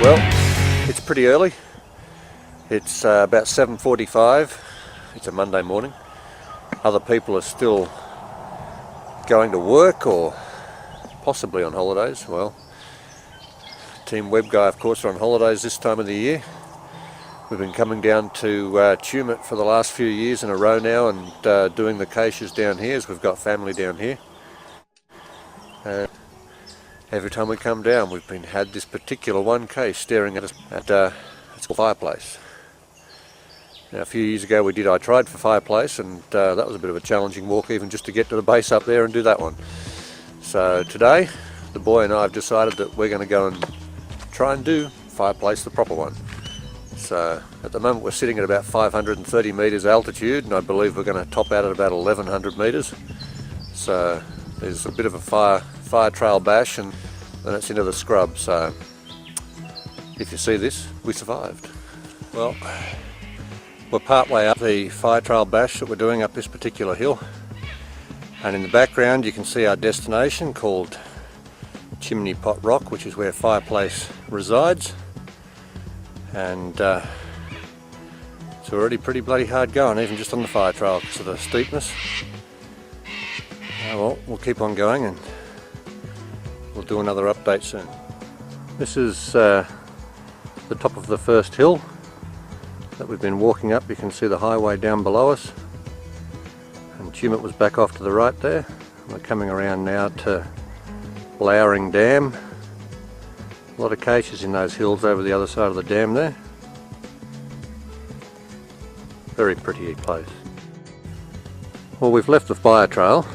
Well, it's pretty early. It's about 7:45. It's a Monday morning. Other people are still going to work or possibly on holidays. Well, Team Webguy, of course, are on holidays this time of the year. We've been coming down to Tumut for the last few years in a row now and doing the caches down here, as we've got family down here. Every time we come down, we've had this particular one cache staring at us. It's called Fireplace. Now, a few years ago I tried for Fireplace, and that was a bit of a challenging walk even just to get to the base up there and do that one. So today, the boy and I have decided that we're going to go and try and do Fireplace, the proper one. So at the moment we're sitting at about 530 metres altitude, and I believe we're going to top out at about 1100 metres. So there's a bit of a fire trail bash, and then it's into the scrub. So if you see this, we survived. Well, we're part way up the fire trail bash that we're doing up this particular hill, and in the background you can see our destination called Chimney Pot Rock, which is where Fireplace resides. And it's already pretty bloody hard going, even just on the fire trail because of the steepness. Well, we'll keep on going and we'll do another update soon. This is the top of the first hill that we've been walking up. You can see the highway down below us, and Tumut was back off to the right there. We're coming around now to Lowering Dam. A lot of caches in those hills over the other side of the dam there. Very pretty place. Well, we've left the fire trail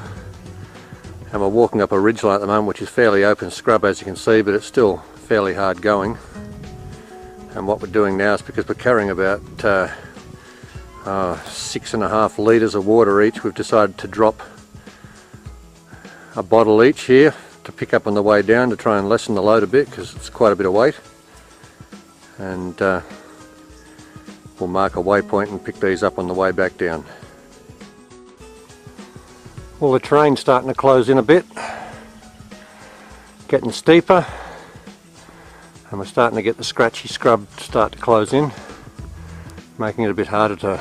and we're walking up a ridgeline at the moment, which is fairly open scrub, as you can see, but it's still fairly hard going. And what we're doing now is, because we're carrying about 6.5 litres of water each, we've decided to drop a bottle each here to pick up on the way down to try and lessen the load a bit, because it's quite a bit of weight. And we'll mark a waypoint and pick these up on the way back down. Well, the terrain's starting to close in a bit, getting steeper, and we're starting to get the scratchy scrub start to close in, making it a bit harder to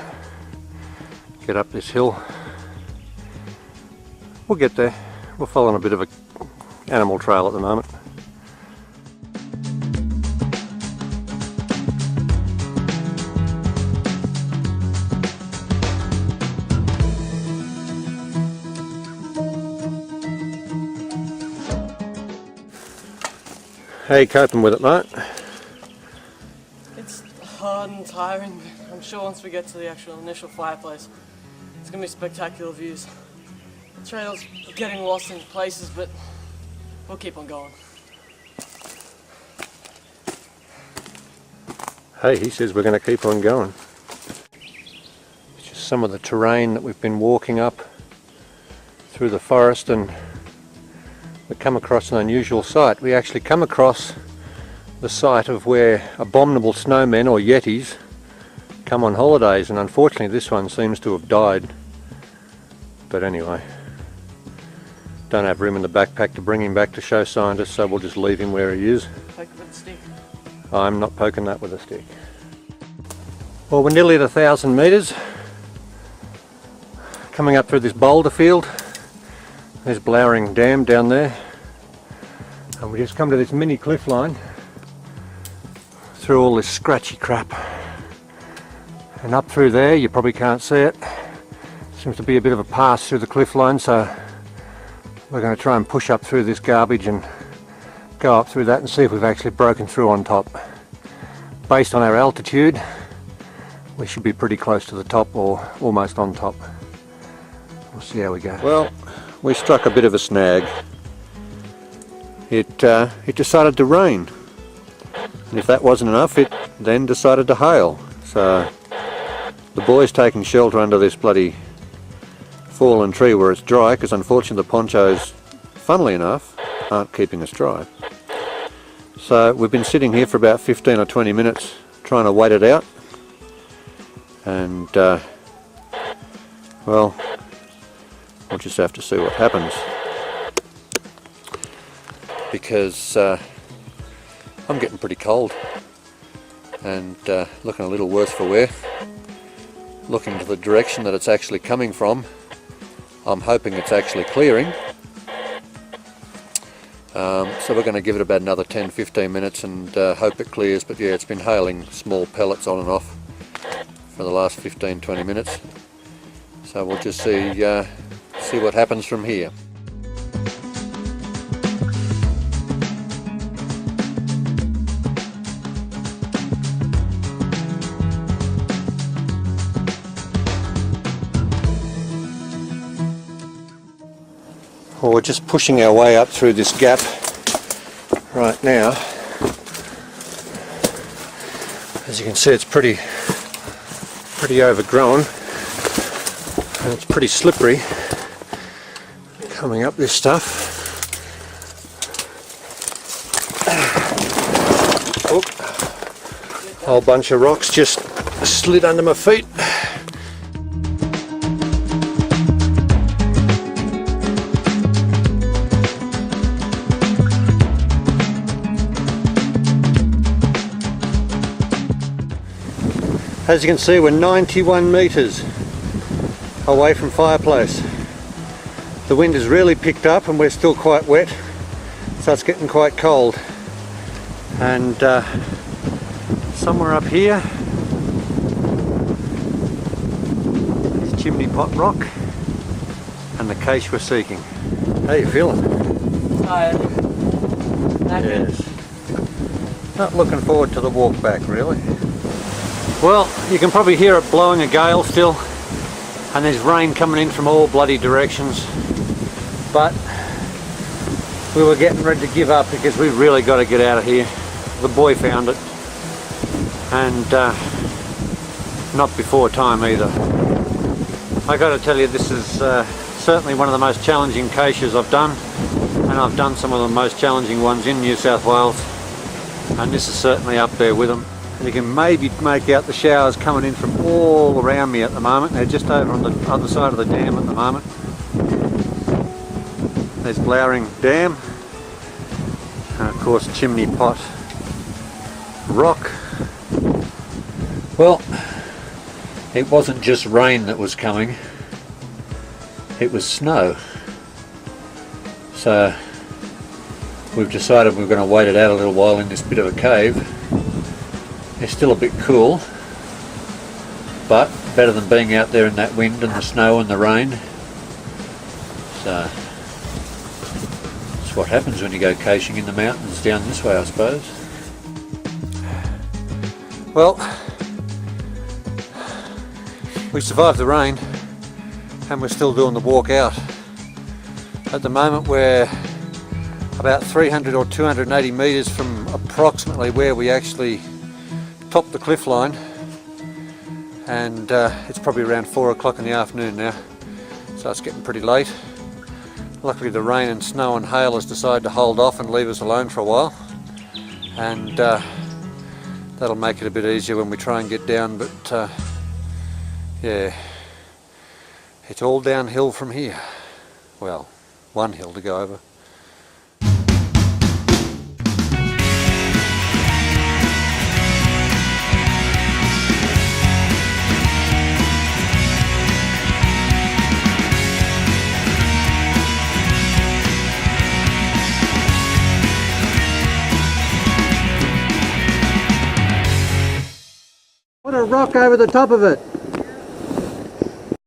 get up this hill. We'll get there. We're following a bit of a animal trail at the moment. How are you coping with it, mate? It's hard and tiring. I'm sure once we get to the actual initial Fireplace, it's going to be spectacular views. The trail's getting lost in places, but we'll keep on going. Hey, he says we're going to keep on going. It's just some of the terrain that we've been walking up through the forest, and we come across an unusual sight. We actually come across the site of where abominable snowmen, or yetis, come on holidays, and unfortunately this one seems to have died. But anyway, don't have room in the backpack to bring him back to show scientists, so we'll just leave him where he is. Poke it with a stick. I'm not poking that with a stick. Well, we're nearly at 1,000 metres. Coming up through this boulder field. There's Lowering Dam down there. And we just come to this mini cliff line through all this scratchy crap. And up through there, you probably can't see it. Seems to be a bit of a pass through the cliff line, so we're going to try and push up through this garbage and go up through that and see if we've actually broken through on top. Based on our altitude, we should be pretty close to the top, or almost on top. We'll see how we go. Well, we struck a bit of a snag. It decided to rain, and if that wasn't enough, it then decided to hail. So the boy's taking shelter under this bloody fallen tree where it's dry, because unfortunately the ponchos, funnily enough, aren't keeping us dry. So we've been sitting here for about 15 or 20 minutes trying to wait it out, and well, we'll just have to see what happens, because I'm getting pretty cold and looking a little worse for wear. Looking to the direction that it's actually coming from, I'm hoping it's actually clearing. So we're going to give it about another 10-15 minutes and hope it clears. But yeah, it's been hailing small pellets on and off for the last 15-20 minutes. So we'll just see what happens from here. Well, we're just pushing our way up through this gap right now. As you can see, it's pretty overgrown and it's pretty slippery coming up this stuff. Oop. Whole bunch of rocks just slid under my feet. As you can see, we're 91 metres away from Fireplace. The wind has really picked up and we're still quite wet, so it's getting quite cold. And somewhere up here is Chimney Pot Rock and the cache we're seeking. How are you feeling? Tired. Yes. Not looking forward to the walk back, really. Well, you can probably hear it blowing a gale still, and there's rain coming in from all bloody directions. But we were getting ready to give up because we've really got to get out of here. The boy found it, and not before time either. I got to tell you, this is certainly one of the most challenging caches I've done, and I've done some of the most challenging ones in New South Wales, and this is certainly up there with them. You can maybe make out the showers coming in from all around me at the moment. They're just over on the other side of the dam at the moment. There's Blowering Dam, and of course Chimney Pot Rock. Well, it wasn't just rain that was coming, it was snow. So we've decided we're going to wait it out a little while in this bit of a cave. It's still a bit cool, but better than being out there in that wind and the snow and the rain. So that's what happens when you go caching in the mountains down this way, I suppose. Well, we survived the rain and we're still doing the walk out. At the moment we're about 300 or 280 metres from approximately where we actually top the cliff line, and it's probably around 4 o'clock in the afternoon now, so it's getting pretty late. Luckily the rain and snow and hail has decided to hold off and leave us alone for a while, and that'll make it a bit easier when we try and get down, but yeah, it's all downhill from here. Well, one hill to go over. What a rock over the top of it!